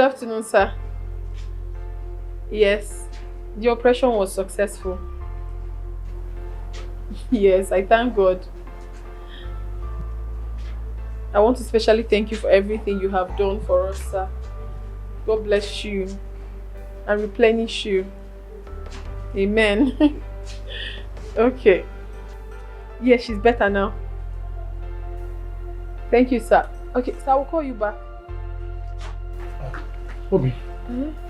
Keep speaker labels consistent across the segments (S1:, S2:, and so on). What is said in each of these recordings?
S1: afternoon, sir. Yes, the operation was successful. Yes, I thank God. I want to especially thank you for everything you have done for us, sir. God bless you and replenish you. Amen. Okay. Yes, she's better now. Thank you, sir. Okay, so I will call you back.
S2: Bobby,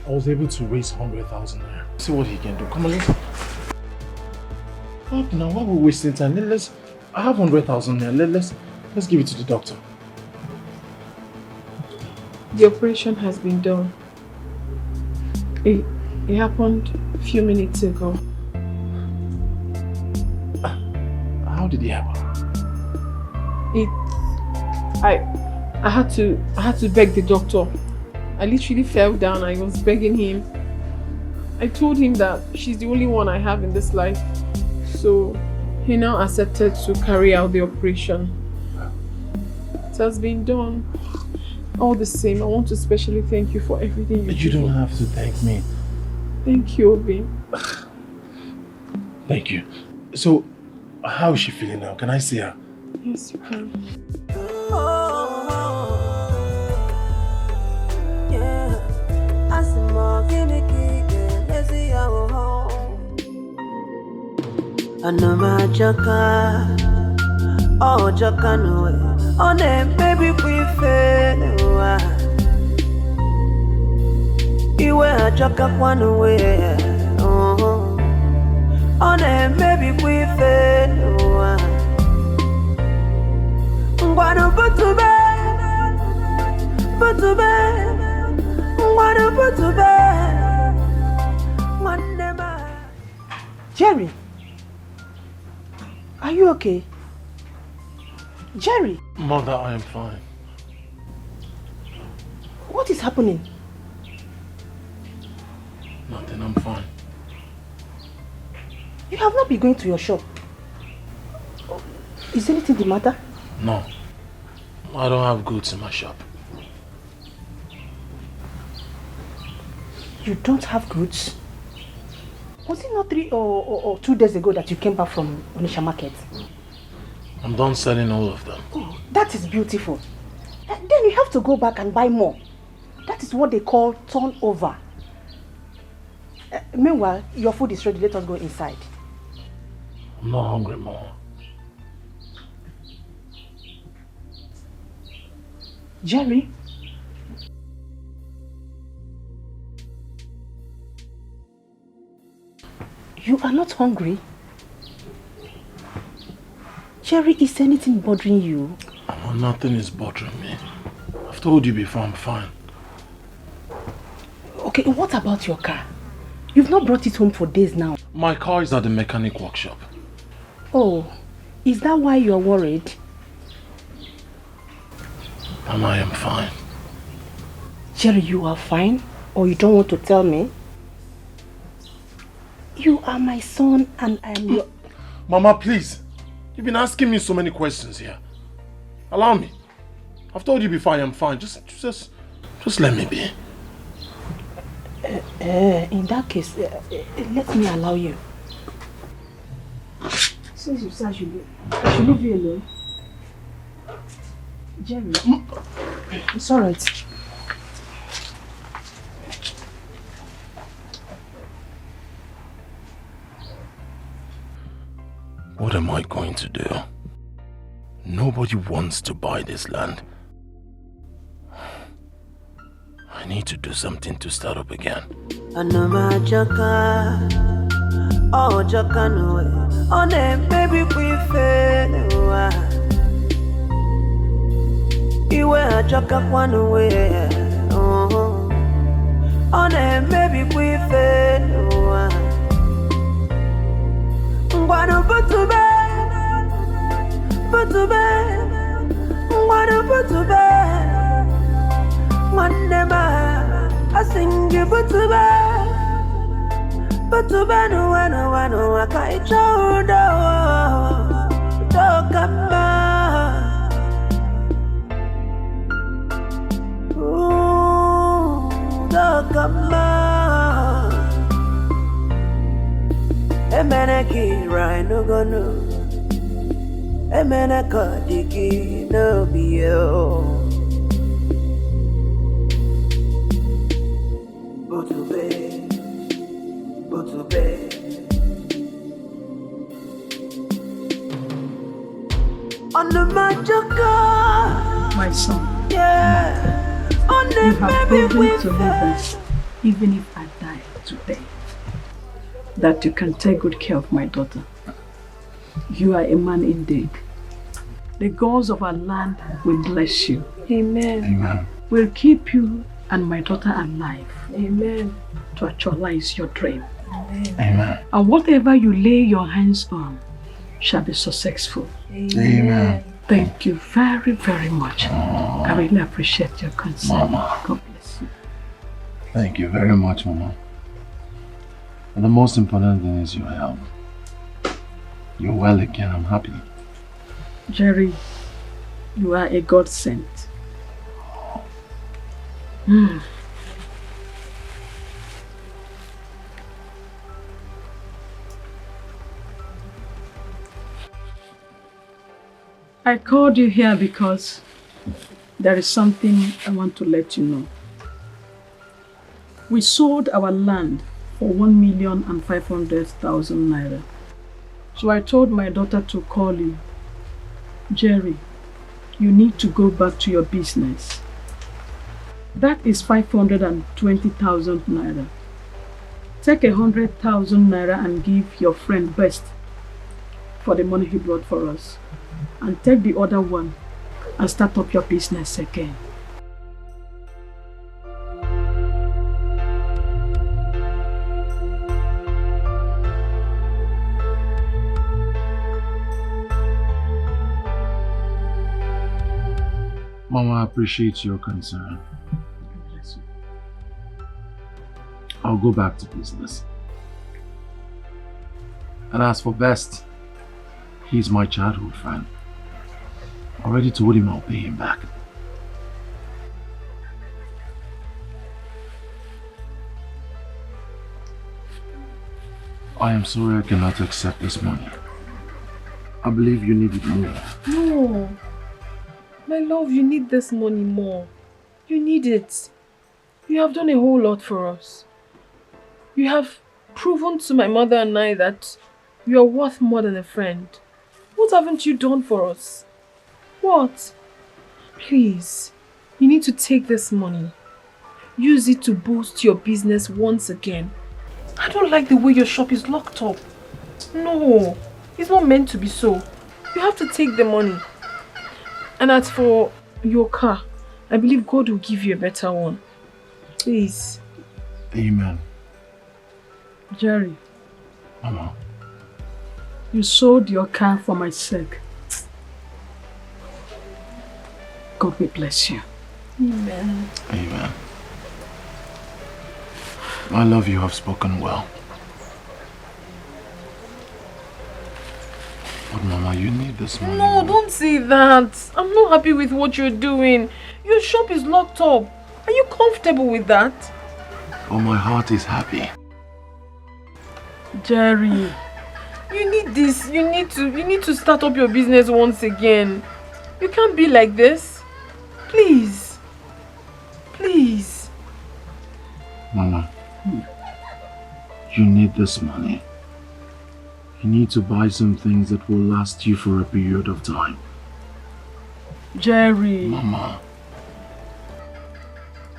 S2: I was able to raise 100,000 naira. See what he can do. Come on, let's... Now, why are we wasting time? I have 100,000 naira. Let's give it to the doctor.
S1: The operation has been done. It happened a few minutes ago.
S2: How did it happen?
S1: I had to beg the doctor. I literally fell down. I was begging him. I told him that she's the only one I have in this life. So he now accepted to carry out the operation. It has been done. All the same, I want to especially thank you for everything
S2: you don't have to thank me.
S1: Thank you, Obi.
S2: Thank you. So, how is she feeling now? Can I see her?
S1: Yes, you can.
S3: Oh, Jacano, on them, baby, we fail. You were a Jacka one away. Oh, on them, baby, we fail. What about to bed? But to bed. What about to bed? One never.
S4: Jerry, are you okay? Jerry!
S2: Mother, I am fine.
S4: What is happening?
S2: Nothing, I'm fine.
S4: You have not been going to your shop. Is anything the matter?
S2: No. I don't have goods in my shop.
S4: You don't have goods? Was it not 3 or 2 days ago that you came back from Onitsha market?
S2: I'm done selling all of them.
S4: Oh, that is beautiful. Then you have to go back and buy more. That is what they call turnover. Meanwhile, your food is ready. Let us go inside.
S2: I'm not hungry more.
S4: Jerry? You are not hungry? Jerry, is anything bothering you?
S2: Oh, nothing is bothering me. I've told you before, I'm fine.
S4: Okay, what about your car? You've not brought it home for days now.
S2: My car is at the mechanic workshop.
S4: Oh, is that why you're worried?
S2: And I am fine.
S4: Jerry, you are fine? Or you don't want to tell me? You are my son and I am your...
S2: Mama, please. You've been asking me so many questions here. Allow me. I've told you before I am fine. Just let me be.
S4: In that case, let me allow you. Since you said I should leave you alone. Jerry, it's alright.
S2: What am I going to do? Nobody wants to buy this land. I need to do something to start up again.
S3: Oh, Jacano, on them, baby, we fail. You were a Jacka one away. Oh, on them, baby, we fail. What about to bed? But to bed. What about to bed? One never. I sing you but to bed. But to bed, no, I can't show the dog come back. Ooh. mama. Emeneki right no go no. Emeneka diki no be yo. Botube. On the magical.
S5: My son.
S3: Yeah. On the
S5: You have
S3: baby
S5: proven to me that even if I die today, that you can take good care of my daughter. You are a man indeed. The gods of our land will bless you.
S1: Amen.
S2: Amen.
S5: Will keep you and my daughter alive.
S1: Amen.
S5: To actualize your dream.
S1: Amen.
S2: Amen.
S5: And whatever you lay your hands on shall be successful.
S2: Amen.
S5: Thank you very, very much. I really appreciate your concern.
S2: Mama.
S5: God bless you.
S2: Thank you very much, Mama. And the most important thing is your health. You're well again, I'm happy.
S5: Jerry, you are a godsend. I called you here because there is something I want to let you know. We sold our land for 1,500,000 naira. So I told my daughter to call you. Jerry, you need to go back to your business. That is 520,000 naira. Take 100,000 naira and give your friend Best for the money he brought for us. And take the other one and start up your business again.
S2: Mama, I appreciate your concern. I'll go back to business. And as for Best, he's my childhood friend. I already told him I'll pay him back. I am sorry I cannot accept this money. I believe you need it more.
S1: No. My love, you need this money more. You need it. You have done a whole lot for us. You have proven to my mother and I that you are worth more than a friend. What haven't you done for us? What? Please, you need to take this money. Use it to boost your business once again. I don't like the way your shop is locked up. No, it's not meant to be so. You have to take the money. And as for your car, I believe God will give you a better one. Please.
S2: Amen.
S5: Jerry,
S2: Mama.
S5: you sold your car for my sake. God will bless you.
S1: Amen.
S2: Amen. I love you have spoken well. But Mama, you need this money.
S1: No, don't say that. I'm not happy with what you're doing. Your shop is locked up. Are you comfortable with that?
S2: But my heart is happy.
S5: Jerry,
S1: You need this. You need to start up your business once again. You can't be like this. Please. Please.
S2: Mama, you need this money. You need to buy some things that will last you for a period of time.
S5: Jerry.
S2: Mama,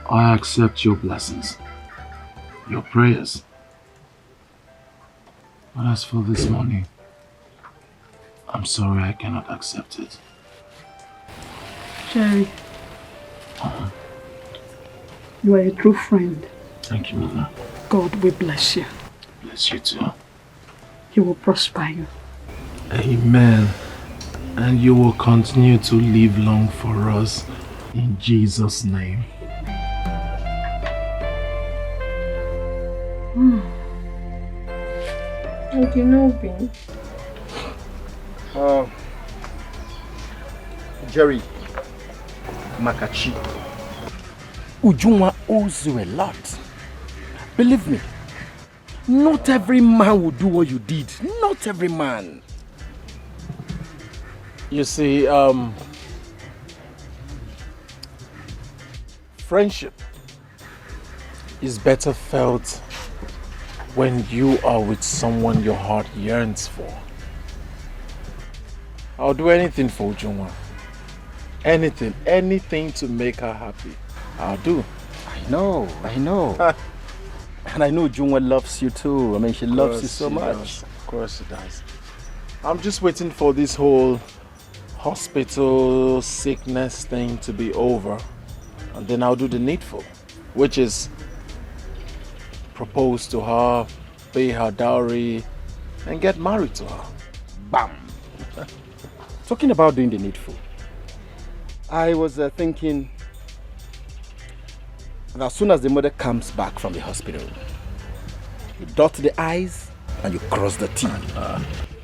S2: I accept your blessings, your prayers. But as for this money, I'm sorry I cannot accept it.
S5: Jerry, you are a true friend.
S2: Thank you, Mama.
S5: God will bless you.
S2: Bless you too.
S5: He will prosper you.
S2: Amen. And you will continue to live long for us. In Jesus' name.
S1: Okay, no pain.
S6: Jerry, Makachi, Ujunwa owes you a lot.
S2: Believe me, not every man will do what you did. Not every man. You see, friendship is better felt when you are with someone your heart yearns for. I'll do anything for Ujunwa. Anything to make her happy. I'll do.
S6: I know. And I know Ujunwa loves you too. I mean, she loves you so much.
S2: Of course she does. I'm just waiting for this whole hospital sickness thing to be over. And then I'll do the needful, which is propose to her, pay her dowry, and get married to her.
S6: Bam! Talking about doing the needful, I was thinking that as soon as the mother comes back from the hospital, you dot the I's and you cross the T.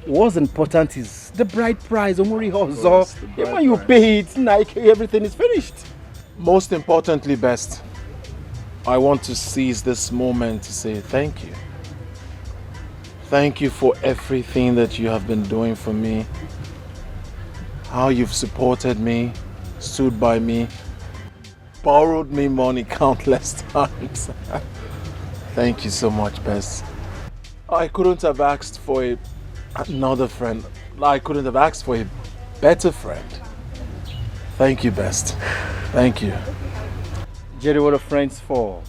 S6: What's important is the bride price, Omori Hozo. When you pay it, like everything is finished.
S2: Most importantly, best, I want to seize this moment to say thank you. Thank you for everything that you have been doing for me. How you've supported me, stood by me, borrowed me money countless times. Thank you so much, Best. I couldn't have asked for another friend. I couldn't have asked for a better friend. Thank you, Best. Thank you.
S6: Jerry, what are friends for?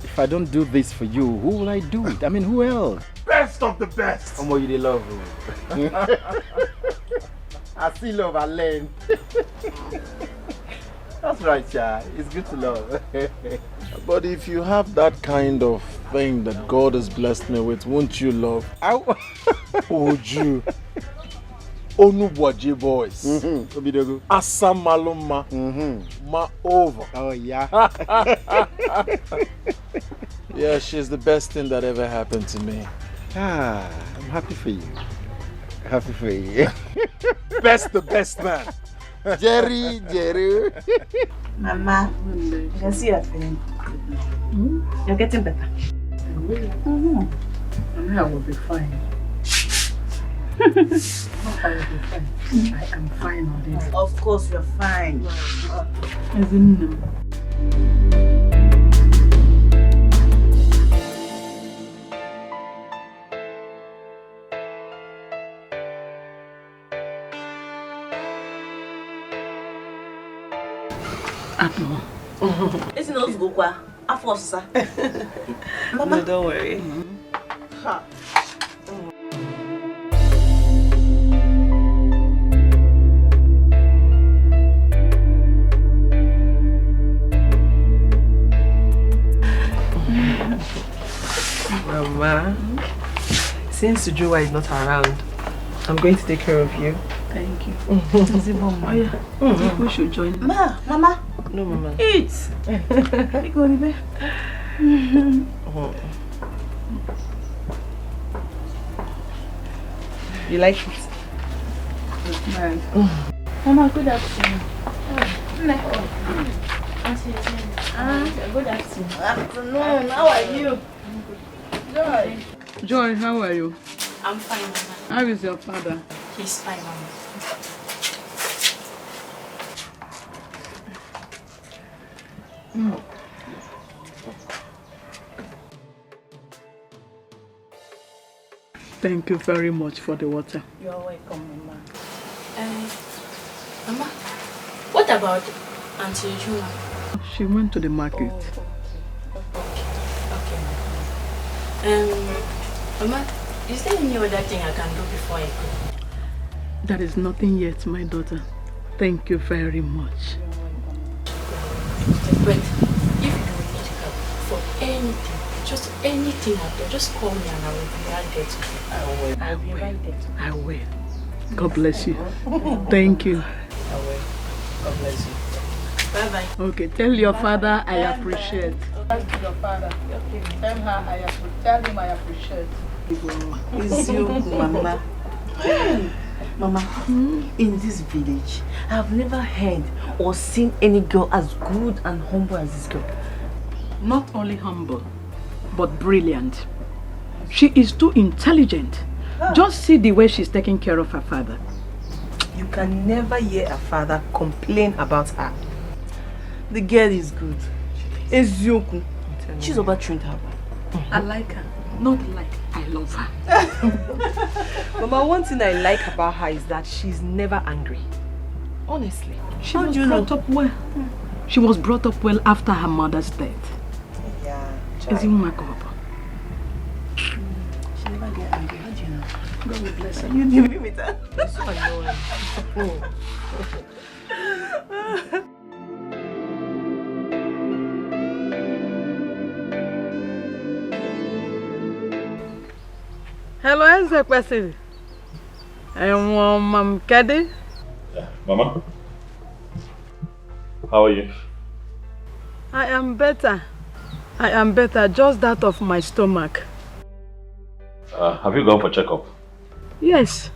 S6: If I don't do this for you, who will I do it? I mean, who else?
S2: Best of the best!
S6: How much you love me? I see love, I learn. That's right, Cha. It's good to love.
S2: But if you have that kind of thing that God has blessed me with, won't you love? Would you? Onubwaje boys. Asamaluma. Ma over.
S6: Oh, yeah.
S2: Yeah, she's the best thing that ever happened to me.
S6: I'm happy for you. Happy for you.
S2: Best, the best man.
S6: Jerry.
S4: Mama, you can see your feeling. You're getting better.
S5: I will be fine. I will be fine. I am fine already.
S4: Of course, you're fine.
S7: It's not go kwa. Afosa. Mama, don't worry.
S8: Mama, since Joa is not around, I'm going to take care of you.
S5: Thank you. We should join.
S7: Mama.
S8: No, Mama.
S7: Eat.
S8: You like it?
S7: Mama, good afternoon. Good afternoon. How are you?
S5: Joy, how are you?
S7: I'm fine, Mama.
S5: How is your father?
S7: He's fine, Mama.
S5: Thank you very much for the water.
S7: You're welcome, Mama. Mama, what about Auntie Juma?
S5: She went to the market.
S7: Okay. Mama, is there any other thing I can do before I go?
S5: There is nothing yet, my daughter. Thank you very much.
S7: But if you need help for anything, just anything out there, just call me and I will be right there to you. I will be right there to you.
S5: I will. God bless you. Thank you.
S7: I will. God bless you. Bye-bye.
S5: Okay, tell your father I appreciate.
S7: Tell your father.
S5: Tell him I appreciate.
S4: It's you, Mama. Mama, in this village, I've never heard or seen any girl as good and humble as this girl.
S5: Not only humble, but brilliant. She is too intelligent. Just see the way she's taking care of her father.
S8: You can never hear a father complain about her. The girl is good. Ezioku. She's overtrained her.
S5: I like her. Not like I love her.
S8: Mama, one thing I like about her is that she's never angry. Honestly.
S5: She was brought up well. She was brought up well after her mother's death.
S8: Yeah.
S5: Is it my God?
S8: She never get angry. How do you know?
S5: God will bless her.
S8: You deal with her. You're so annoying.
S5: Hello, Eze Kwesiri. Mom Kedi.
S9: Yeah. Mama? How are you?
S5: I am better. I am better, just that of my stomach.
S9: Have you gone for checkup?
S5: Yes.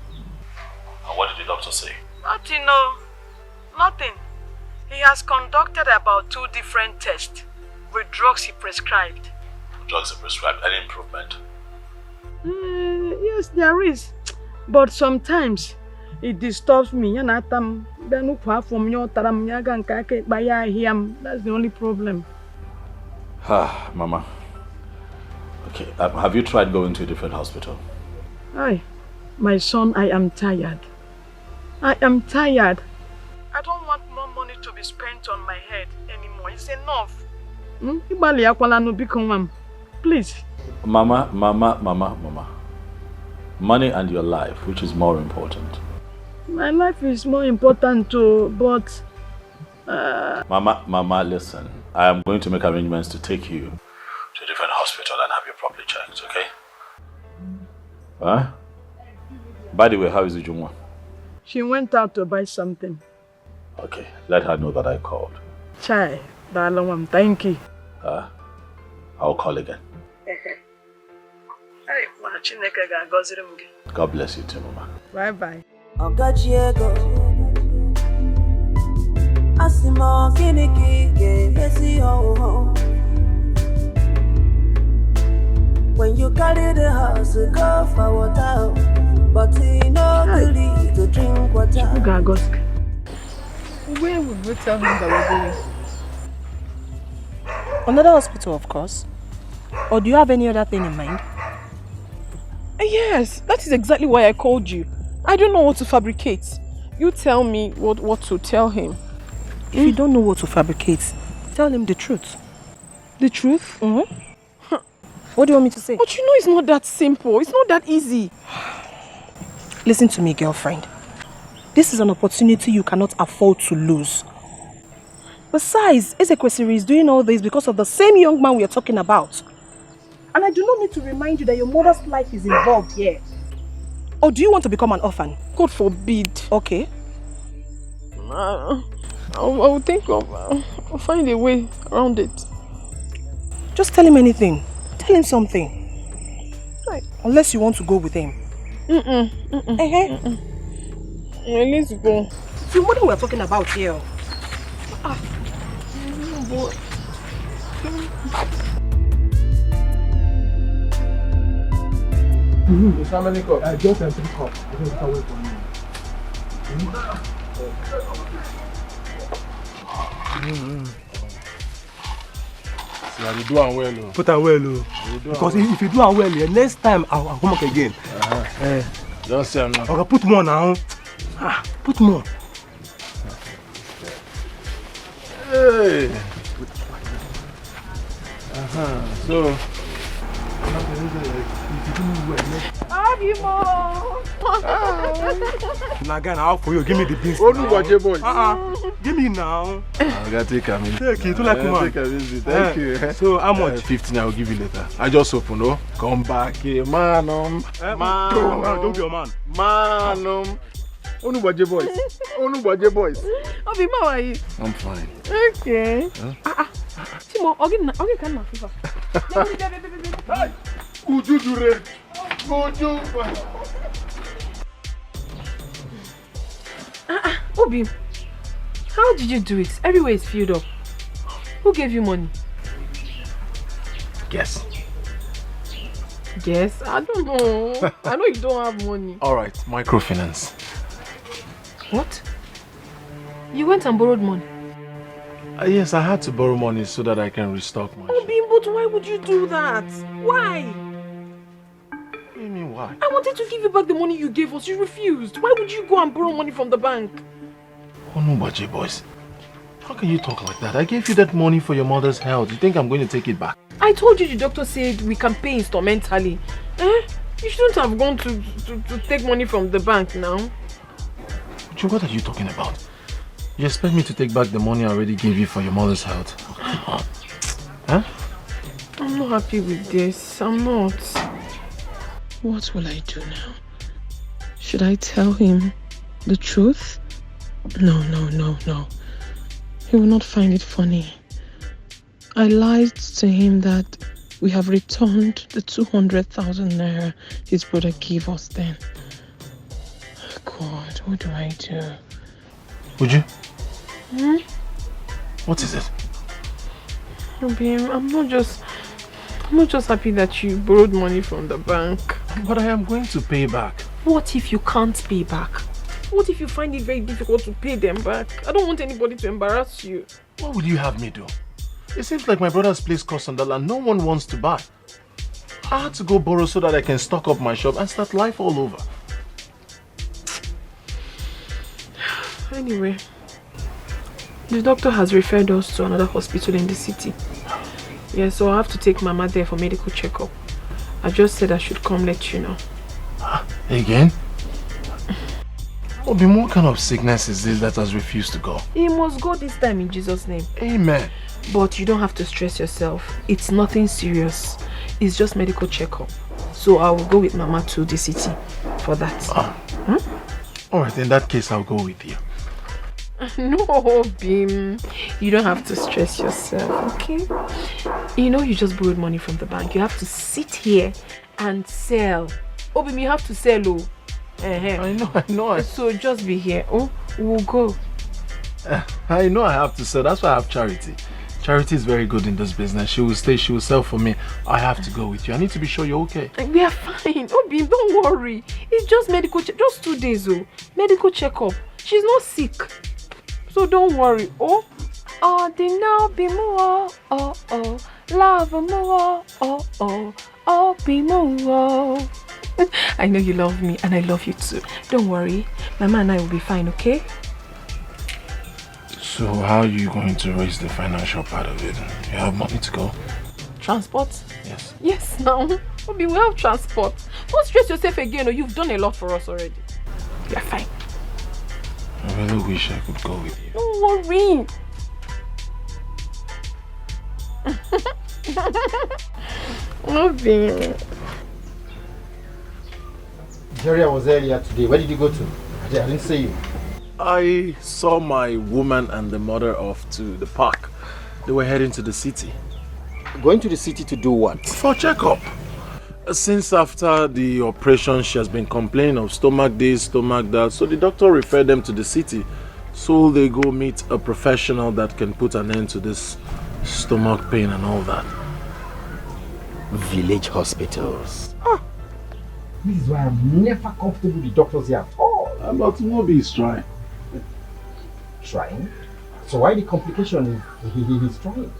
S9: And what did the doctor say?
S5: Nothing, no. Nothing. He has conducted about 2 different tests with drugs he prescribed.
S9: Drugs are prescribed. Any improvement?
S5: Yes, there is. But sometimes it disturbs me. That's the only problem.
S9: Mama. Okay, have you tried going to a different hospital?
S5: Aye, my son, I am tired. I am tired. I don't want more money to be spent on my head anymore. It's enough. Please.
S9: Mama. Money and your life, which is more important?
S5: My life is more important too, but...
S9: Mama, listen. I am going to make arrangements to take you to a different hospital and have you properly checked, okay? Huh? By the way, how is Ujunwa?
S5: She went out to buy something.
S9: Okay, let her know that I called.
S5: Chai, darling, thank you.
S9: I'll call again. God bless you too, Mama.
S5: Bye-bye.
S3: When you carry the house, go for water, but you know to drink water.
S1: Where would we tell him that we're going?
S8: Another hospital, of course. Or do you have any other thing in mind?
S1: Yes, that is exactly why I called you. I don't know what to fabricate. You tell me what to tell him.
S8: If you don't know what to fabricate, tell him the truth.
S1: The truth?
S8: What do you want me to say?
S1: But you know it's not that simple. It's not that easy.
S8: Listen to me, girlfriend. This is an opportunity you cannot afford to lose. Besides, Eze Kwesiri is doing all this because of the same young man we are talking about. And I do not need to remind you that your mother's life is involved here. Or do you want to become an orphan?
S1: God forbid.
S8: Okay.
S1: I'll think of... I'll find a way around it.
S8: Just tell him anything. Tell him something.
S1: Right.
S8: Unless you want to go with him.
S1: Let's go.
S8: See, what are we talking about here?
S2: How many cups?
S10: Just 3 cups. Just away from me.
S2: See, I do am well.
S10: Put am well, because if you do am well, next time I'll come back again.
S2: Just say now.
S10: Okay, put more now. Put more.
S2: Hey. So.
S10: Now again, how for you? Give me the beans.
S2: Oh, no, watch your boys.
S10: Give me now.
S2: I gotta take a minute.
S10: Take it, like man.
S2: Thank you.
S10: So how much?
S2: 15. I will give you later. I just open, no? Come back here, man.
S10: Don't be a man.
S2: Man. Oh, no, watch your boys. Oh, no, watch your boys.
S1: Obi, how are you?
S2: I'm fine.
S1: Okay. Timo, okay, can my fever.
S2: Could you do it? Could you?
S1: Obi, how did you do it? Everywhere is filled up. Who gave you money?
S2: Guess.
S1: Yes, I don't know. I know you don't have money.
S2: Alright, microfinance.
S1: What? You went and borrowed money?
S2: Yes, I had to borrow money so that I can restock my shop.
S1: But why would you do that? Why?
S2: What do you mean why?
S1: I wanted to give you back the money you gave us. You refused. Why would you go and borrow money from the bank?
S2: Oh no, Baji boys. How can you talk like that? I gave you that money for your mother's health. You think I'm going to take it back?
S1: I told you the doctor said we can pay instrumentally. You shouldn't have gone to take money from the bank now.
S2: What are you talking about? You expect me to take back the money I already gave you for your mother's health? Huh?
S1: I'm not happy with this. I'm not. What will I do now? Should I tell him the truth? No. He will not find it funny. I lied to him that we have returned the 200,000 naira his brother gave us then. God, what do I do?
S2: Would you? What is it?
S1: Bim, I'm not just happy that you borrowed money from the bank.
S2: But I am going to pay back.
S1: What if you can't pay back? What if you find it very difficult to pay them back? I don't want anybody to embarrass you.
S2: What would you have me do? It seems like my brother's placed costs on the land no one wants to buy. I had to go borrow so that I can stock up my shop and start life all over.
S1: Anyway, the doctor has referred us to another hospital in the city. Yeah, so I have to take Mama there for medical checkup. I just said I should come let you know.
S2: Again? Obi, what kind of sickness is this that has refused to go?
S1: He must go this time in Jesus' name.
S2: Amen.
S1: But you don't have to stress yourself. It's nothing serious. It's just medical checkup. So I will go with Mama to the city for that.
S2: Alright, in that case I'll go with you.
S1: No, Bim. You don't have to stress yourself, okay? You know you just borrowed money from the bank. You have to sit here and sell. Oh, Bim, you have to sell, oh.
S2: I know.
S1: So just be here. Oh, we'll go.
S2: I know I have to sell. That's why I have Charity. Charity is very good in this business. She will stay, she will sell for me. I have to go with you. I need to be sure you're okay.
S1: We are fine. Oh, Bim, don't worry. It's just medical just 2 days, oh. Medical checkup. She's not sick. So don't worry. Oh, the now be more. Oh, love more. Oh, be more. I know you love me and I love you too. Don't worry. Mama and I will be fine, okay?
S2: So how are you going to raise the financial part of it? You have money to go?
S1: Transport?
S2: Yes.
S1: Yes, now. Obi, we have transport. Don't stress yourself again. Or you've done a lot for us already. We are fine.
S2: I really wish I could go with you.
S1: Don't worry. Obi.
S6: Jerry, I was earlier today. Where did you go to? I didn't see you.
S2: I saw my woman and the mother off to the park. They were heading to the city.
S6: Going to the city to do what?
S2: For checkup. Since after the operation, she has been complaining of stomach this, stomach that. So the doctor referred them to the city. So they go meet a professional that can put an end to this stomach pain and all that.
S6: Village hospitals. This is why I'm never comfortable with doctors here at all.
S2: But Mobi is trying.
S6: Trying? So why the complication he's trying?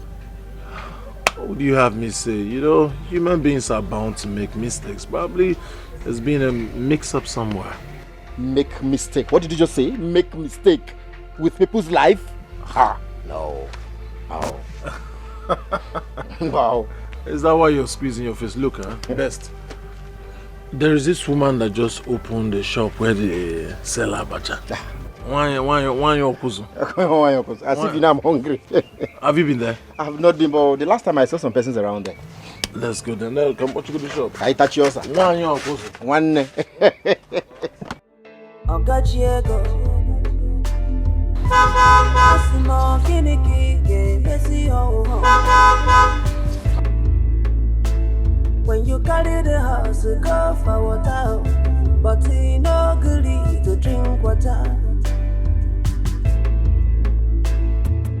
S2: What would you have me say? You know, human beings are bound to make mistakes. Probably there's been a mix-up somewhere.
S6: Make mistake? What did you just say? Make mistake with people's life? Ha! No. Wow. Wow.
S2: Is that why you're squeezing your face? Look, best. There is this woman that just opened a shop where they sell abacha. Why your kuzu?
S6: As if you know I'm hungry.
S2: Have you been there?
S6: I have not been, but the last time I saw some persons around there.
S2: Let's go then. Now, come, what you go to the shop?
S6: I touch yours.
S2: Why your kuzu?
S6: One.
S3: When you carry the house, go for water, but you no good to drink water.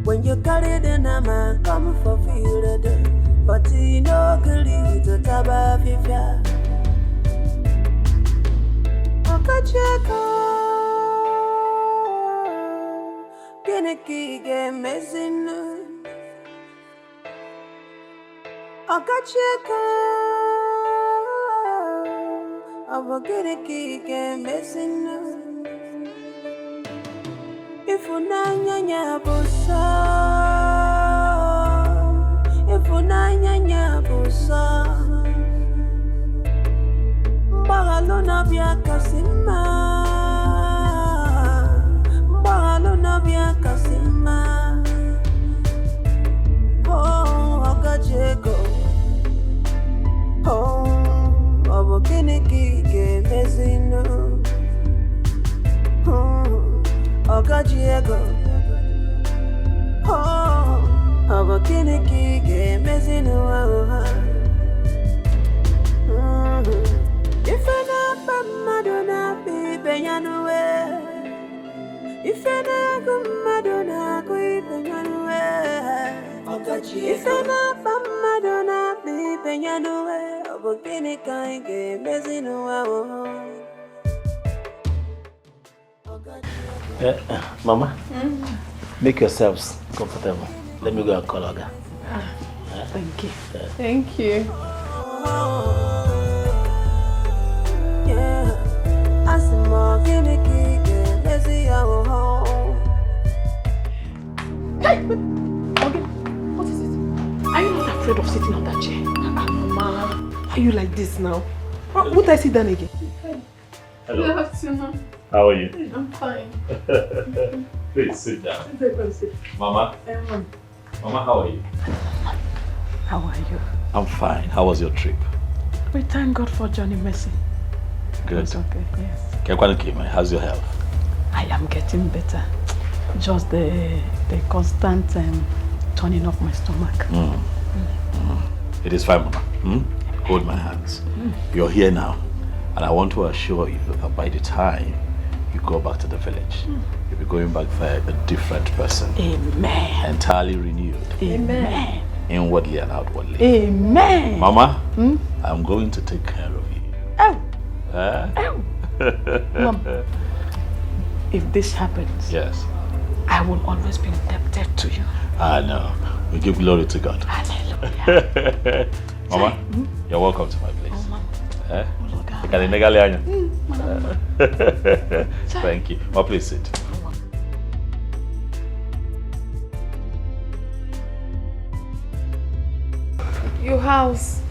S3: When you carry the nama, come for feel the but he no agree to taba fifia. Okacheko, gene kige mezinu. Okacheko, abo gene kige mezinu. If unanya busa, if unanya busa, Bagalona bia kasima, Bagalona bia kasima. Oh, Okacheko, oh, abogene kike mezino. Okacheko, oh, abogene kike mezino. If I not Madonna, baby, you know where. If I not Madonna, baby, you know where. If I not Madonna, baby, you know where. Abogene kike mezino.
S6: Mama, make yourselves comfortable. Let me go and call Oga.
S5: Thank you.
S1: Thank you.
S3: Yeah, I see more guinea pig, let's see our home.
S5: Hey! Morgan, what is it? Are you not afraid of sitting on that chair?
S1: Mama,
S5: Why are you like this now? Would I sit down again?
S9: Hello.
S1: good afternoon.
S9: How are you?
S1: I'm fine.
S9: Please sit down. Mama. Mama, how are you?
S5: How are you?
S9: I'm fine. How was your trip?
S5: We thank God for Johnny Mercy.
S9: Good.
S5: It's okay, yes.
S9: How's your health?
S5: I am getting better. Just the constant turning of my stomach.
S9: It is fine, Mama. Hold my hands. You're here now. And I want to assure you that by the time you go back to the village, you'll be going back there a different person.
S5: Amen.
S9: Entirely renewed.
S5: Amen.
S9: Inwardly and outwardly.
S5: Amen.
S9: Mama, I'm going to take care of you.
S5: Oh.
S9: Oh.
S5: Mom, if this happens,
S9: Yes.
S5: I will always be indebted to you.
S9: I know. We give glory to God.
S5: Hallelujah.
S9: Mama, you're welcome to my place.
S5: Oh, Mama.
S9: Eh?
S5: Oh,
S9: Thank you. Mama, please sit.
S1: Your house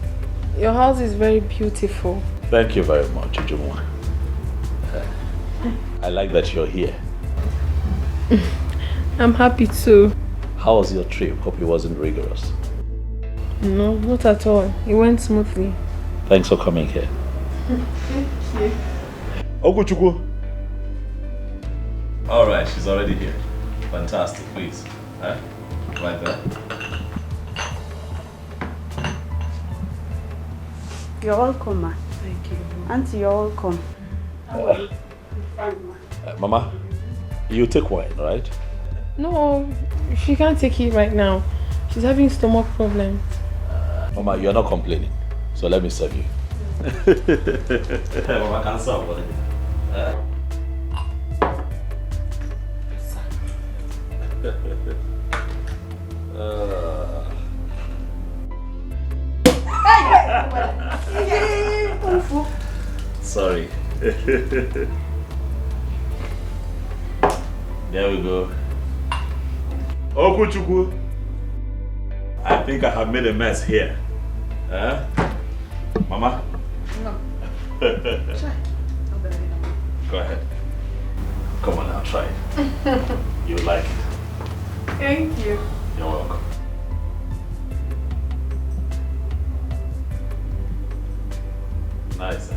S1: is very beautiful.
S9: Thank you very much, Ujumwa. I like that you're here.
S1: I'm happy too.
S9: How was your trip? Hope it wasn't rigorous.
S1: No, not at all. It went smoothly.
S9: Thanks for coming here.
S1: Thank you.
S9: Oguchukwu. All right, she's already here. Fantastic, please. Right there.
S4: You're welcome, ma.
S5: Thank you.
S4: Auntie, you're welcome.
S9: Mama, you take wine, right?
S1: No, she can't take it right now. She's having stomach problems.
S9: Mama, you're not complaining, so let me serve you. Mama, can't serve what Sorry. There we go. Okuchukwu. I think I have made a mess here. Huh? Mama?
S5: No.
S9: Go ahead. Come on now, try it. You like it.
S1: Thank you.
S9: You're welcome. Nice, eh?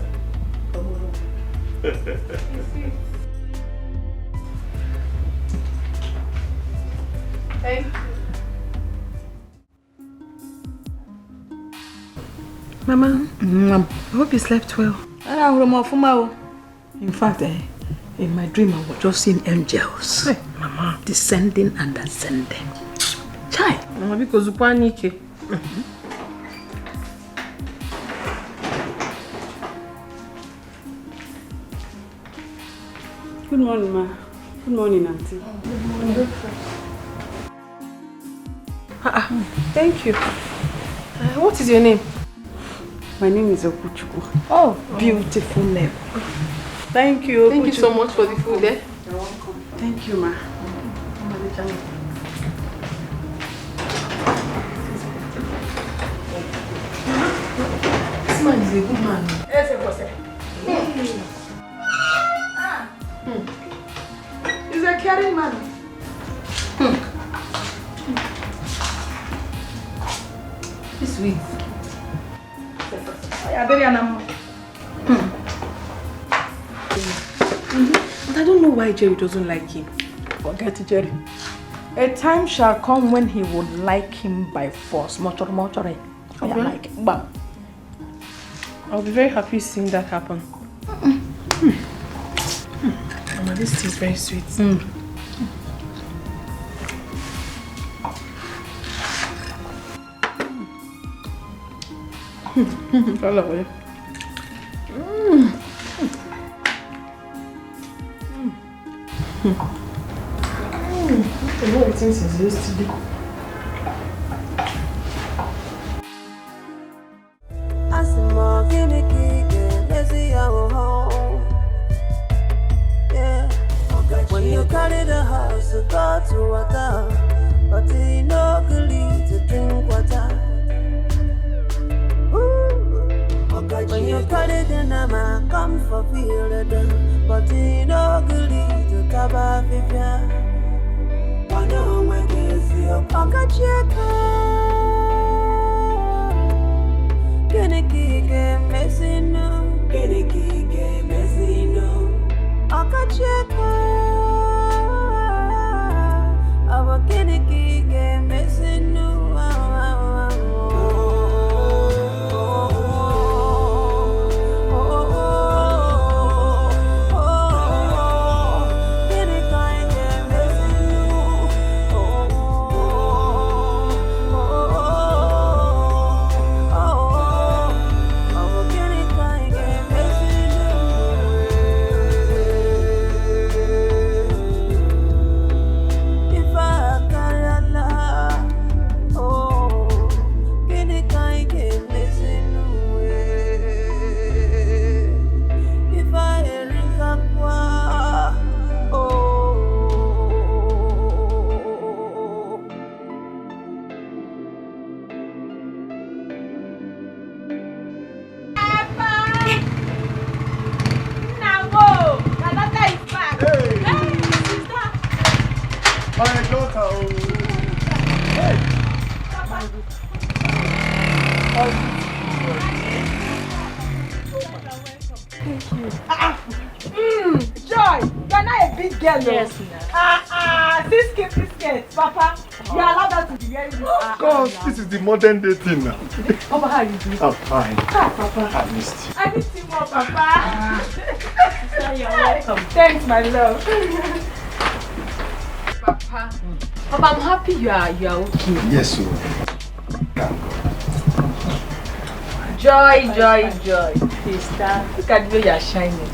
S1: Thank you.
S5: Mama, I hope you slept well. In fact, in my dream I was just seeing angels. Hey, Mama. Descending and ascending. Chai.
S1: Mama, because
S4: Good morning, ma. Good morning, Auntie.
S1: Good morning. Thank you. What is your name?
S4: My name is Okuchukwu.
S1: Oh,
S4: beautiful name. Thank you.
S1: Thank you so much for the food, eh?
S4: You're welcome. Thank you, ma.
S1: This man is a good man.
S4: Yes, it was. He's a caring man.
S1: He's sweet. But I don't know why Jerry doesn't like him.
S4: Forget it, Jerry. A time shall come when he would like him by force. Okay.
S1: I'll be very happy seeing that happen. Mama, this tea is very sweet. I love it. I know it since yesterday.
S3: When you carry the house to go to water, but you no good to drink water. When you carry the nama, come for feel the but you no good to taba fifia. One on my kiss your pocket check. Can it keep messing no? Can it keep messing no? I can check. Our Kennedy game missing new.
S4: Joy, you're not a big girl.
S7: Yes,
S4: this kid, Papa. You allowed her to be wearing this.
S11: Of course, this is the modern day thing now.
S4: Papa, how are you doing?
S11: I'm fine.
S4: Papa.
S11: I missed you.
S4: I missed you more, Papa.
S7: Sister, you're welcome.
S4: Thanks, my love.
S1: Papa, I'm happy you are okay.
S11: Yes, sir.
S4: Joy. Sister, look at the way you're shining.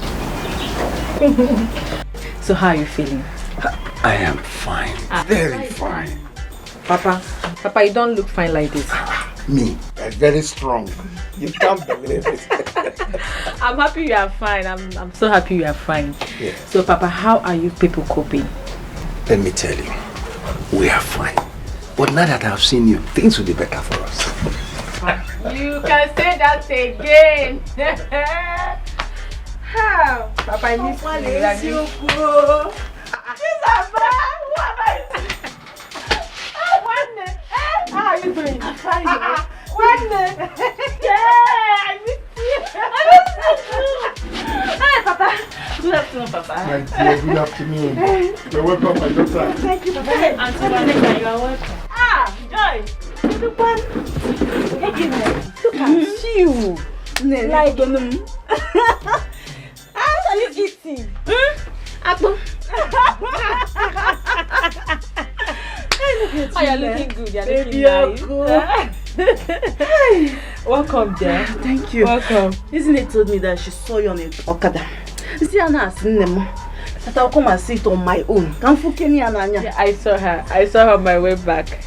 S7: So how are you feeling?
S11: I am fine. Very fine.
S7: Papa, you don't look fine like this.
S11: Me, I'm very strong. You can't believe it.
S7: I'm happy you are fine. I'm so happy you are fine.
S11: Yeah.
S7: So Papa, how are you people coping?
S11: Let me tell you, we are fine. But now that I've seen you, things will be better for us.
S4: You can say that again. Papa, I miss you. How are you doing? I'm fine. Yeah, I miss you. Hi, Papa. Good afternoon, Papa.
S11: My dear, good afternoon. You're welcome, my daughter.
S4: Thank you, Papa.
S7: Auntie Monica, you are welcome.
S4: Joy. Look at you. Like, how are you eating?
S7: Apple.
S4: Oh, you're looking good. You're looking nice.
S7: Welcome, dear.
S4: Thank you.
S7: Welcome.
S12: Isn't it told me that she saw you on a Okada? See, Anna,
S4: that I'll come and sit on my own.
S7: Yeah, I saw her. I saw her on my way back.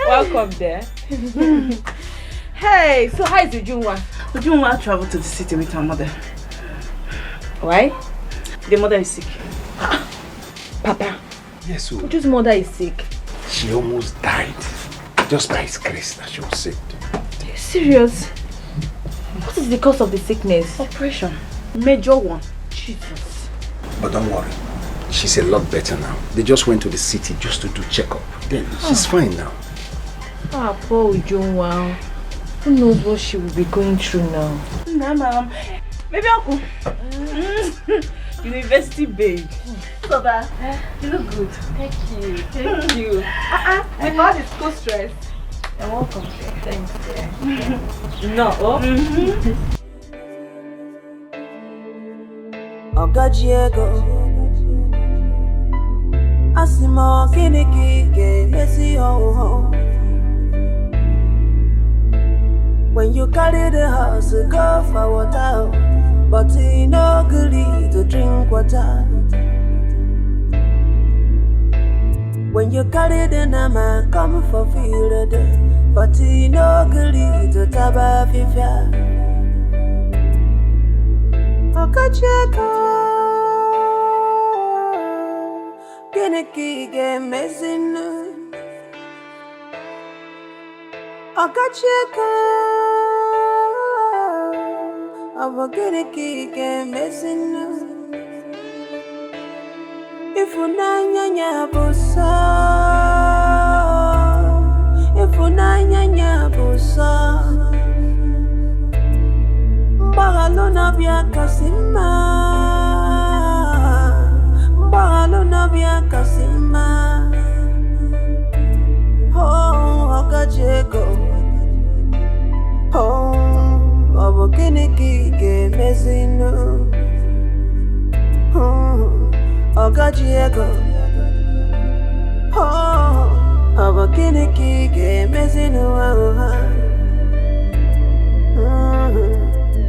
S7: Welcome there. Hey, so how is Ujunwa?
S4: Ujunwa traveled to the city with her mother. Why? The mother is sick. Papa.
S11: Yes, so
S7: Uju's mother is sick.
S11: she almost died. Just by his grace that she was saved.
S7: Are you serious? What is the cause of the sickness?
S4: Operation. Major one. Jesus.
S11: But don't worry. She's a lot better now. They just went to the city just to do checkup. Then she's fine now.
S7: Ah, poor Ujunwa. Who knows what she will be going through now?
S4: Nah, ma'am. Maybe Uncle. University babe. Papa, you look good.
S7: Thank you. Thank you. With all the school stress. You're welcome. Thanks. No.
S3: Okajiego Asimo kiniki messy ho. When you carry the house, go for water, but you no good to drink water. When you carry the nama, come for field, but you no good to taba fifia. Okajiego kiniki messing. Okajiego Kiniki messing. If unanya busa, if unanya busa, Bagalona bia kasima, Bagalona bia kasima. Oh, Okajiego. Oh, Kiniki messing. Okajiego. Oh, Kiniki messing.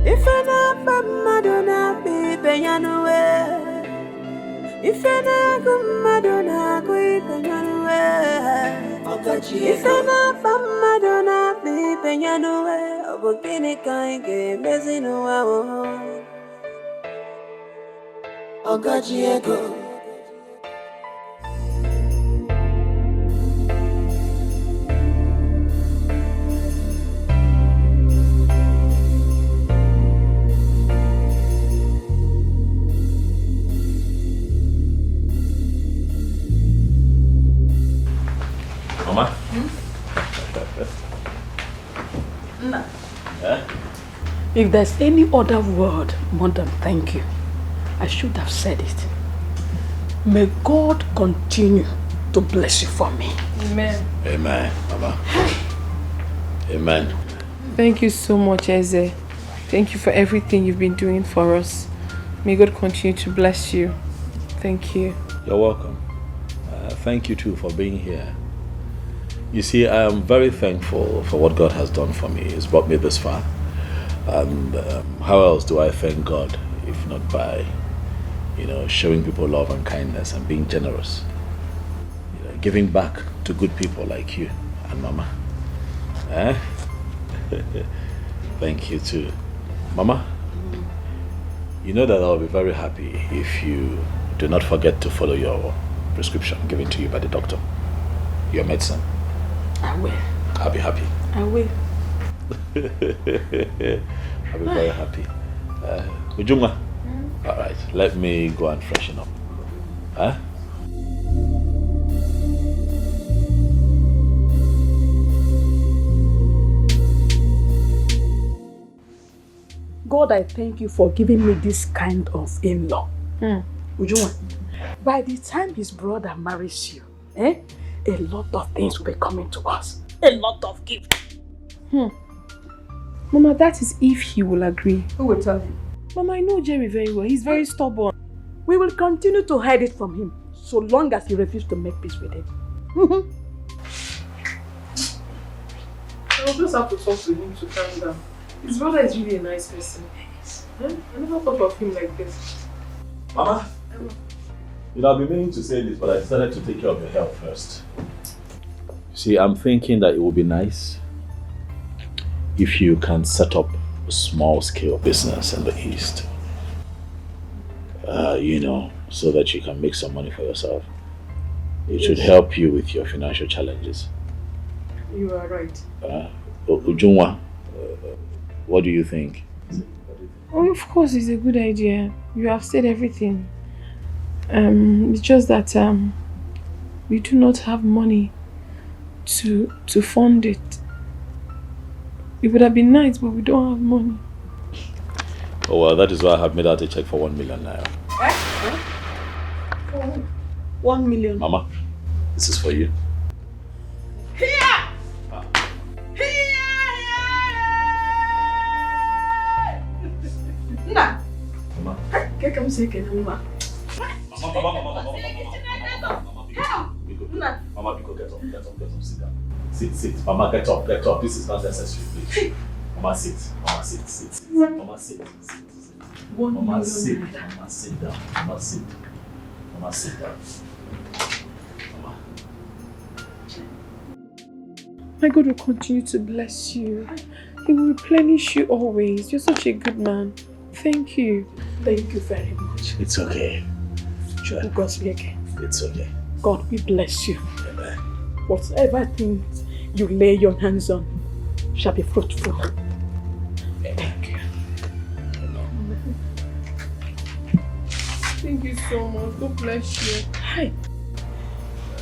S3: If I not Madonna be Peyanue, if I not go Madonna, go Peyanue. If I not Madonna be Peyanue, Kiniki messing. Okajiego.
S9: Mama?
S5: Nah. If there's any other word more than thank you, I should have said it. May God continue to bless you for me.
S7: Amen.
S9: Amen, Mama. Amen.
S1: Thank you so much, Eze. Thank you for everything you've been doing for us. May God continue to bless you. Thank you.
S9: You're welcome. Thank you too for being here. You see, I am very thankful for what God has done for me. He's brought me this far. And how else do I thank God if not by, showing people love and kindness and being generous, giving back to good people like you and Mama. Thank you too. Mama, you know that I'll be very happy if you do not forget to follow your prescription given to you by the doctor, your medicine.
S5: I will.
S9: I'll be happy.
S5: I will.
S9: I'll be very happy. Ujunga, all right, let me go and freshen up.
S5: God, I thank you for giving me this kind of in-law. Ujunwa, by the time his brother marries you, a lot of things will be coming to us. A lot of gifts.
S1: Mama, that is if he will agree.
S5: Who will tell him?
S1: Mama, I know Jerry very well. He's very stubborn.
S5: We will continue to hide it from him so long as he refuses to make peace with him.
S1: I'll just have to talk to him to calm down. His brother is really a nice person. I never thought of him like this.
S9: Mama? You know, I've been meaning to say this, but I decided to take care of your health first. See, I'm thinking that it would be nice if you can set up a small-scale business in the East. You know, so that you can make some money for yourself. It should help you with your financial challenges.
S1: You are right.
S9: Ujunwa, what do you think?
S1: Oh, of course, it's a good idea. You have said everything. It's just that we do not have money to fund it. It would have been nice, but we don't have money.
S9: Oh well, that is why I have made out a check for 1 million naira.
S4: 1 million.
S9: Mama, this is for you.
S4: Nah.
S9: Mama.
S4: Get come say Mama.
S9: Mama, get up, sit down. Sit. Mama, get up. This is not necessary, please. Mama, sit. Mama, sit. Mama, sit. Mama, sit. Mama, sit down. Mama, sit. Mama, sit down. Mama.
S1: My God will continue to bless you. He will replenish you always. You're such a good man. Thank you.
S4: Thank you very much.
S9: It's okay. Sure.
S4: God's again.
S9: It's okay.
S4: God, we bless you.
S9: Amen.
S4: Whatever things you lay your hands on shall be fruitful.
S9: Thank you.
S1: Thank you so much. God bless you.
S4: Hi.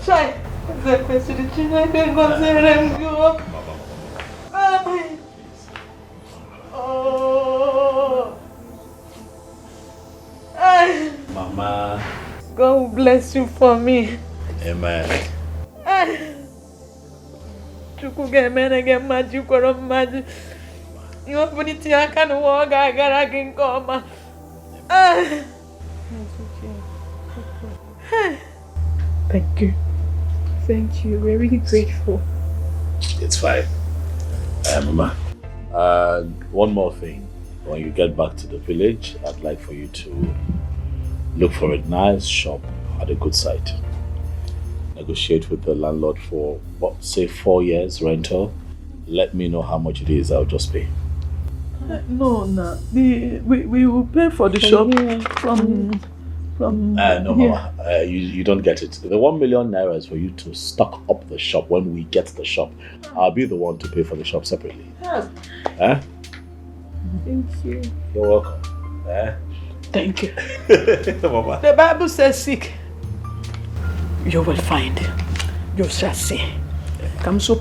S4: Try. The question is, I can go there and go.
S9: Mama.
S4: God will bless you for me.
S9: Amen.
S4: Chuku get men again, magic or magic. You open it, I can walk, I can come. Thank you.
S1: Thank you. We're really grateful.
S9: It's fine. Mama. One more thing. When you get back to the village, I'd like for you to look for a nice shop at a good site. Negotiate with the landlord for, say 4 years rental. Let me know how much it is, I'll just pay.
S5: No. We will pay for the shop from
S9: No, Mama, you don't get it. The 1 million naira is for you to stock up the shop when we get the shop. I'll be the one to pay for the shop separately. Huh?
S1: Thank you.
S9: You're welcome.
S4: Thank you.
S9: Mama.
S4: The Bible says, seek, you will find. You shall see. Come so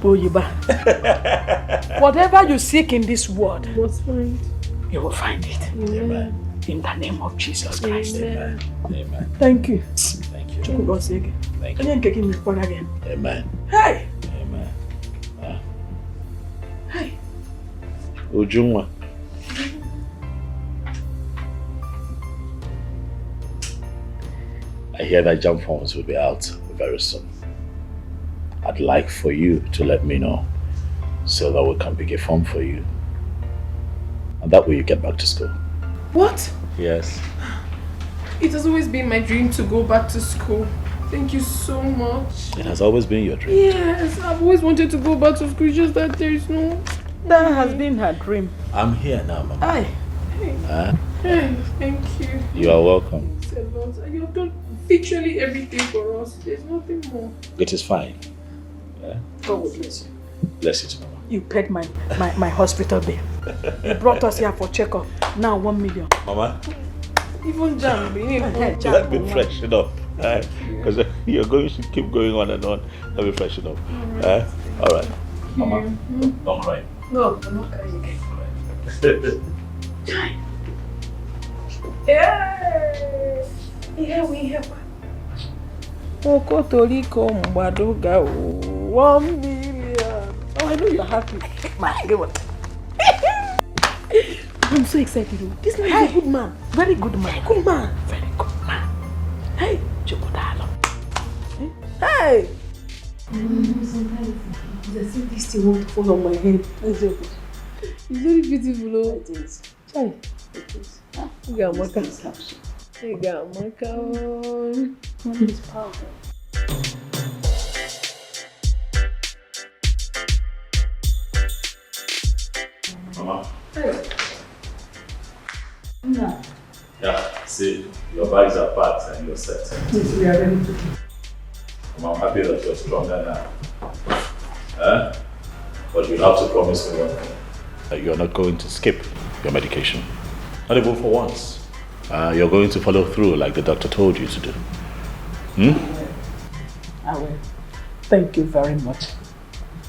S4: whatever you seek in this world, you will find it.
S9: Amen.
S4: In the name of Jesus Christ.
S9: Amen. Amen.
S4: Thank you.
S9: Thank you.
S4: Thank
S9: you.
S4: Again.
S9: Amen.
S4: Hey.
S9: Amen.
S4: Hey.
S9: Ujunwa. I hear that jump forms will be out very soon. I'd like for you to let me know so that we can pick a form for you. And that way you get back to school.
S1: What?
S9: Yes.
S1: It has always been my dream to go back to school. Thank you so much.
S9: It has always been your dream.
S1: Yes, I've always wanted to go back to school, just that there is no...
S4: That has been her dream.
S9: I'm here now, Mama.
S4: Aye.
S1: Hey, thank you.
S9: You are welcome.
S1: Thanks a lot. You have done literally everything for us. There's nothing more.
S9: It is fine. Yeah?
S4: God will bless you.
S9: Bless you too, Mama.
S4: You paid my hospital bill. You brought us here for checkup. Now 1 million.
S9: Mama?
S1: Even jam.
S9: Let me freshen up. Because you're going to keep going on and on. Let me freshen up. All right. Mama, don't cry.
S4: No, I'm not crying again.
S1: Here we have
S4: Okotoriko Mbadoga 1 million. Oh, I know you're happy. I'm so excited. This man is a good man. Very good man. Good man. Very good man. Hey, Chokodalo. Hey.
S1: Sometimes there's this thing won't fall on my head. It's very beautiful. It is. Chai. It is. You got my cone.
S7: Mommy's powder.
S9: Mama.
S7: Hey. No.
S9: Yeah, see, your bags are packed and you're set.
S7: Yes, we are ready to go.
S9: I'm happy that you're stronger now. But you have to promise me one thing. That you're not going to skip your medication. Not even for once. You're going to follow through like the doctor told you to do.
S7: I will. Thank you very much.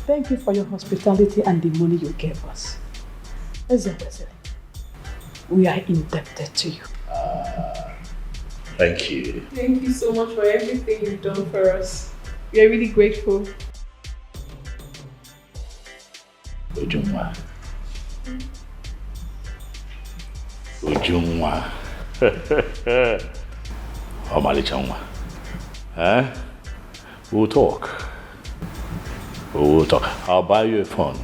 S7: Thank you for your hospitality and the money you gave us. We are indebted to you.
S9: Thank you.
S1: Thank you so much for everything you've done for us. We are really grateful.
S9: Ujungwa. Ujungwa. Omalichangwa. We'll talk. We'll talk. I'll buy you a phone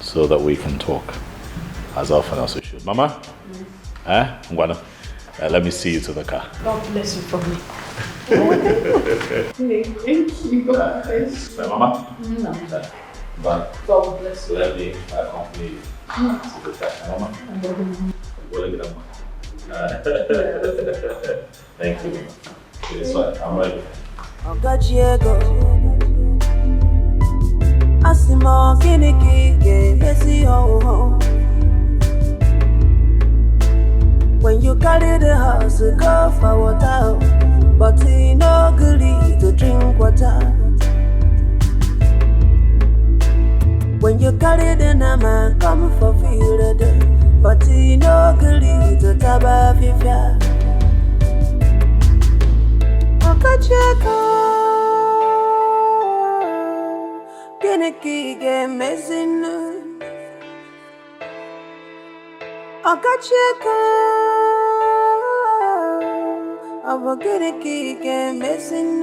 S9: so that we can talk as often as we should. Mama? Ngwana, let me see you to the car.
S7: God bless you for me.
S1: Thank you. God bless you.
S9: Mama?
S7: No.
S9: But
S7: God bless you.
S9: let me accompany you to the car. Mama? Thank you. It's fine. I'm ready.
S3: Asimo kiniki messy ho. When you carry the house, go for water, but he no goodly to drink water. When you carry the nama, come for field, but he no goodly to taba fifia. Okacheko. Kiniki game messing. Okacheka. Abo kiniki game messing.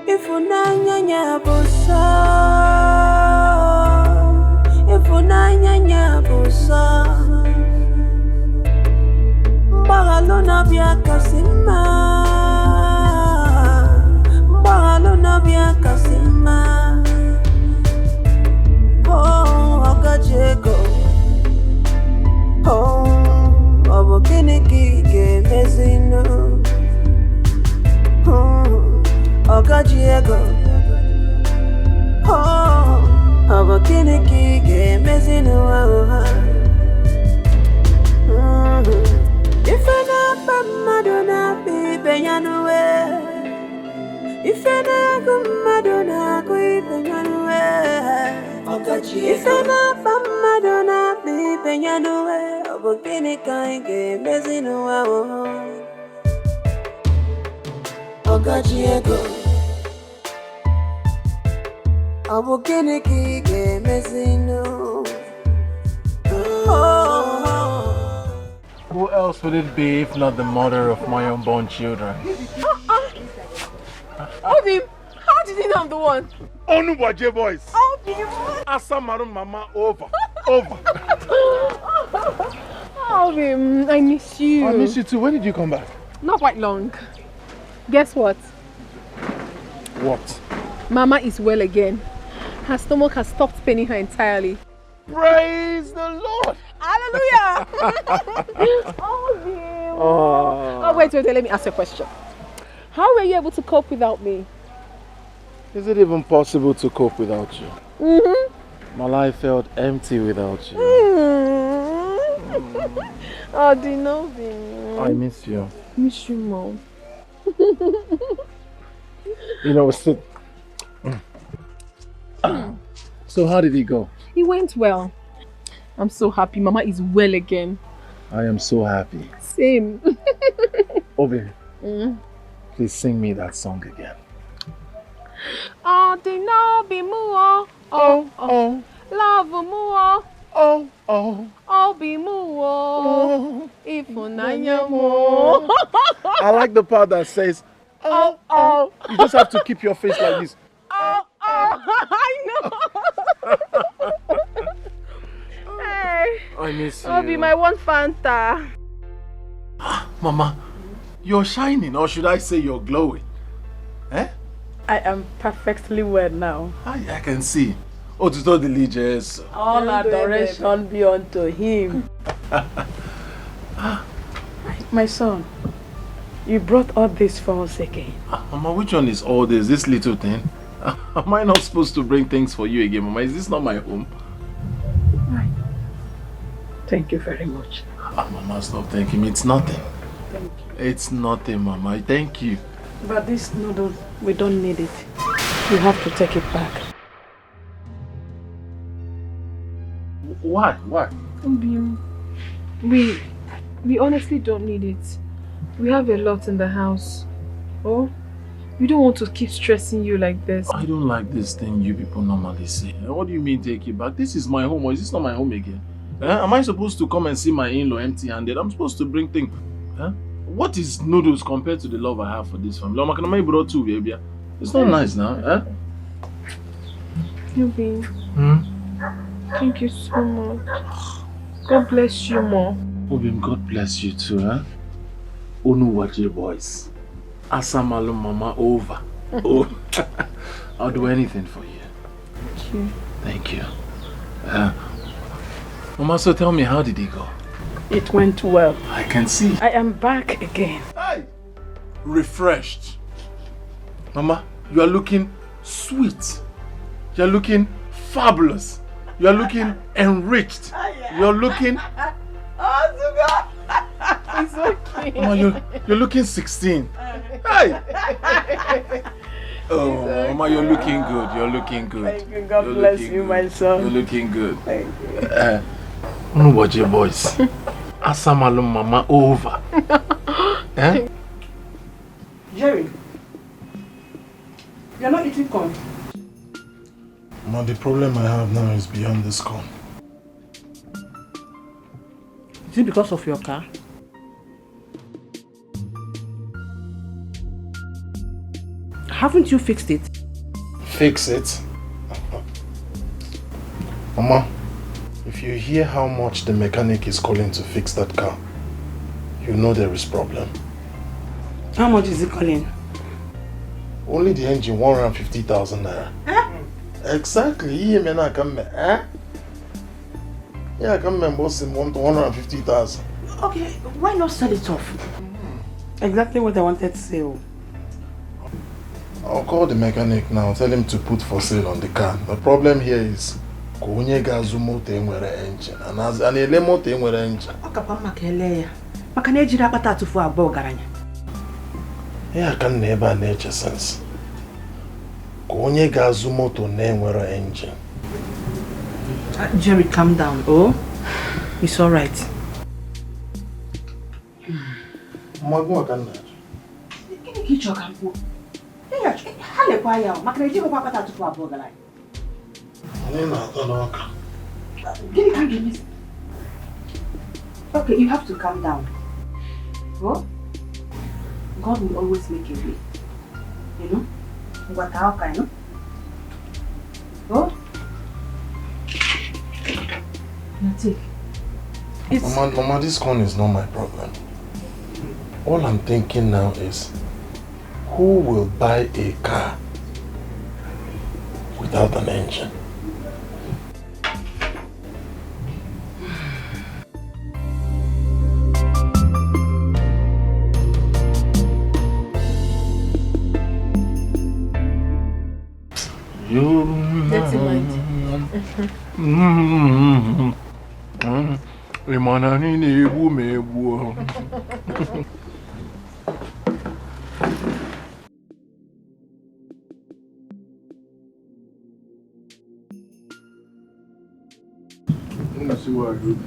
S3: If unanya busa, if unanya busa, Bagalona bia kasima. Bagalona bia kasima. Oh, Okacheko. Oh, abo kiniki ke mezino. Oh, Okacheko. Oh, abo kiniki ke mezino. If I not Madonna, baby, you know where. If I not Madonna, baby, you know where. If I not Madonna, baby, you know where. But can it kind of messing around? Okacheko. Abo kiniki ke messing around.
S2: Who else would it be if not the mother of my unborn children?
S1: Obim, how did you know I'm the one?
S2: Onuwaje boys.
S1: Obim.
S2: Asamaru mama over.
S1: Obim, I miss you.
S2: I miss you too. When did you come back?
S1: Not quite long. Guess what?
S2: What?
S1: Mama is well again. Her stomach has stopped paining her entirely.
S2: Praise the Lord.
S1: Hallelujah! Oh, wait, let me ask you a question. How were you able to cope without me?
S2: Is it even possible to cope without you? My life felt empty without you.
S1: Oh, Dinobi.
S2: I miss you.
S1: Miss you, Mom.
S2: You know, so how did it go?
S1: It went well. I'm so happy. Mama is well again.
S2: I am so happy.
S1: Same.
S2: Obi, please sing me that song again.
S1: Oh, Dinobi Muo. Oh. Love Muo. Oh, be Muo. Ifunanya Muo.
S2: I like the part that says, oh. You just have to keep your face like this.
S1: Oh, I know. Hey,
S2: I miss you.
S1: I'll be my one Fanta.
S2: Mama, you're shining, or should I say you're glowing? Eh?
S5: I am perfectly well now.
S2: I can see. Oh, to the religious.
S5: All adoration be unto him. My son, you brought all this for us again.
S2: Mama, which one is all this? This little thing? Am I not supposed to bring things for you again, Mama? Is this not my home?
S5: Right. Thank you very much.
S2: Mama, stop thanking me. It's nothing.
S5: Thank you.
S2: It's nothing, Mama. Thank you.
S5: But this noodle, we don't need it. You have to take it back.
S2: Why? Why?
S1: We honestly don't need it. We have a lot in the house. Oh, we don't want to keep stressing you like this.
S2: I don't like this thing you people normally say. What do you mean take it back? This is my home, or is this not my home again? Am I supposed to come and see my in-law empty-handed? I'm supposed to bring things. What is noodles compared to the love I have for this family? It's not nice now.
S1: Obi, thank you so much. God bless you more.
S2: Obi, God bless you too, huh? Onuwaje boys. Asamalu mama over. Oh, I'll do anything for you.
S1: Thank you.
S2: Thank you. Mama, so tell me, how did it go?
S5: It went well.
S2: I can see.
S5: I am back again.
S2: Hey! Refreshed. Mama, you are looking sweet. You are looking fabulous. You are looking enriched. You are looking...
S1: It's okay.
S2: Mama, you're looking 16. Hey! Oh, okay. Mama, you're looking good. You're looking good.
S5: Thank you. God bless you, my son.
S2: You're looking good.
S5: Thank you.
S2: Watch your voice. Asamalu mama over. Eh?
S8: Jerry, you're not eating corn.
S2: Mama, the problem I have now is beyond this corn.
S8: Is it because of your car? Haven't you fixed it?
S2: Fix it? Mama, if you hear how much the mechanic is calling to fix that car, you know there is problem.
S8: How much is he calling?
S2: Only the engine, 150,000 naira. Exactly. Yeah, I come. Yeah, I come and boss him 150,000.
S8: Okay, why not sell it off? Exactly what I wanted to say.
S2: I'll call the mechanic now, tell him to put for sale on the car. The problem here is onye ga-azụ moto enwere engine and ele moto enwere engine.
S8: Ọkapa maka ele ya. Maka na ejiri akpata atụfu abụọ garanya.
S2: Ya ka nna ebe a na-eche sense. Onye ga-azụ moto na enwere engine.
S8: Jerry, calm down. Oh, it's all right.
S2: Magwa ka nna.
S8: Gịnị ka ị chọrọ ka m kwuo? Ha lekwa ya maka na ejiri akpata atụfu abụọ garanya. Okay, you have to calm down. Oh? God will always make a way. You know? What you know? Oh? Take.
S2: Mama, this corn is not my problem. All I'm thinking now is, who will buy a car without an engine?
S1: That's it, mind.
S2: Let me see what I do.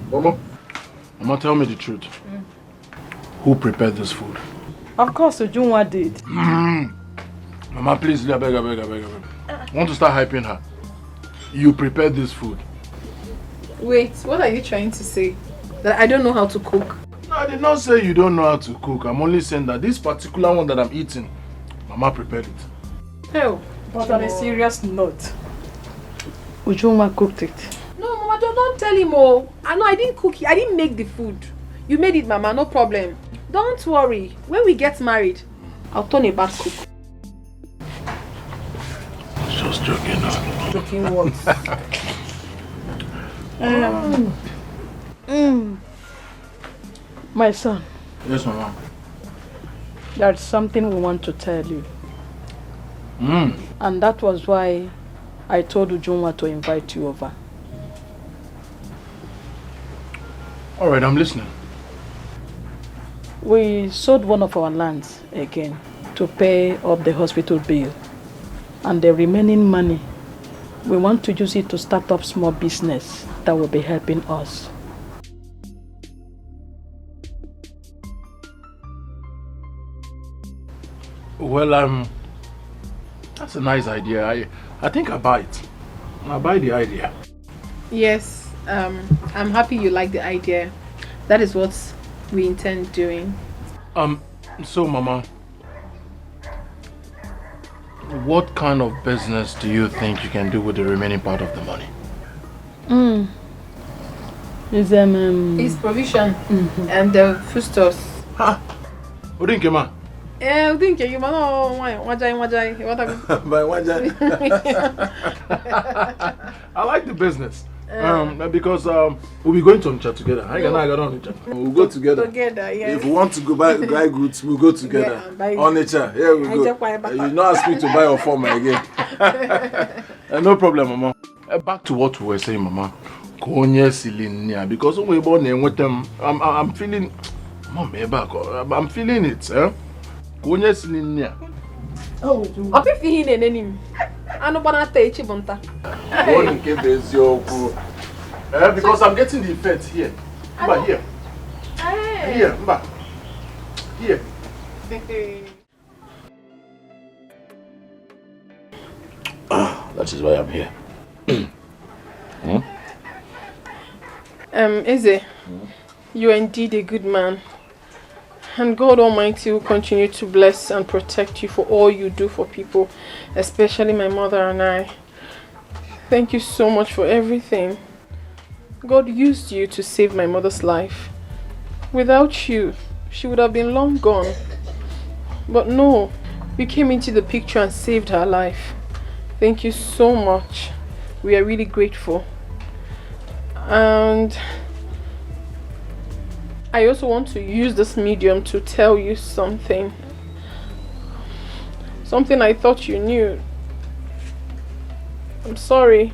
S2: Mama, tell me the truth. Who prepared this food?
S5: Of course, Ujunwa did.
S2: Mama, please, I beg. I want to start hyping her. You prepared this food.
S1: Wait, what are you trying to say? That I don't know how to cook?
S2: No, I did not say you don't know how to cook. I'm only saying that this particular one that I'm eating, Mama prepared it.
S1: Oh,
S5: but on a serious note, Ujunwa cooked it.
S1: No, Mama, don't tell him. Oh, I know I didn't cook it. I didn't make the food. You made it, Mama, no problem.
S8: Don't worry. When we get married, I'll turn a bad cook.
S9: Just joking now.
S8: Joking what?
S5: My son,
S2: Yes, Mama.
S5: there's something we want to tell you.
S2: Mm.
S5: And that was why I told Ujunwa to invite you over.
S2: All right, I'm listening.
S5: We sold one of our lands again to pay up the hospital bill. And the remaining money, we want to use it to start up small business that will be helping us.
S2: Well, that's a nice idea. I think I buy it. I buy the idea.
S1: Yes, I'm happy you like the idea. That is what we intend doing.
S2: So Mama, what kind of business do you think you can do with the remaining part of the money?
S1: It's provision and the foodstuffs.
S2: Ha! Odinkema.
S1: You
S2: I like the business. Because we'll be going to Onitsha together. I got on Onitsha. We'll go together.
S1: Yes.
S2: If we want to go buy goods, we'll go together. Onitsha, here we go. You not ask me to buy your form again. No problem, Mama. Back to what we were saying, Mama. Because when we born with them, I'm feeling. Mom, I'm feeling it, eh?
S1: Oh,
S2: because I'm getting the effect here. Mba, here. Here, Mba. Here.
S9: That is why I'm here.
S1: Eze, you are indeed a good man. And God Almighty will continue to bless and protect you for all you do for people, especially my mother and I. Thank you so much for everything. God used you to save my mother's life. Without you, she would have been long gone. But no, you came into the picture and saved her life. Thank you so much. We are really grateful. And I also want to use this medium to tell you something. Something I thought you knew. I'm sorry.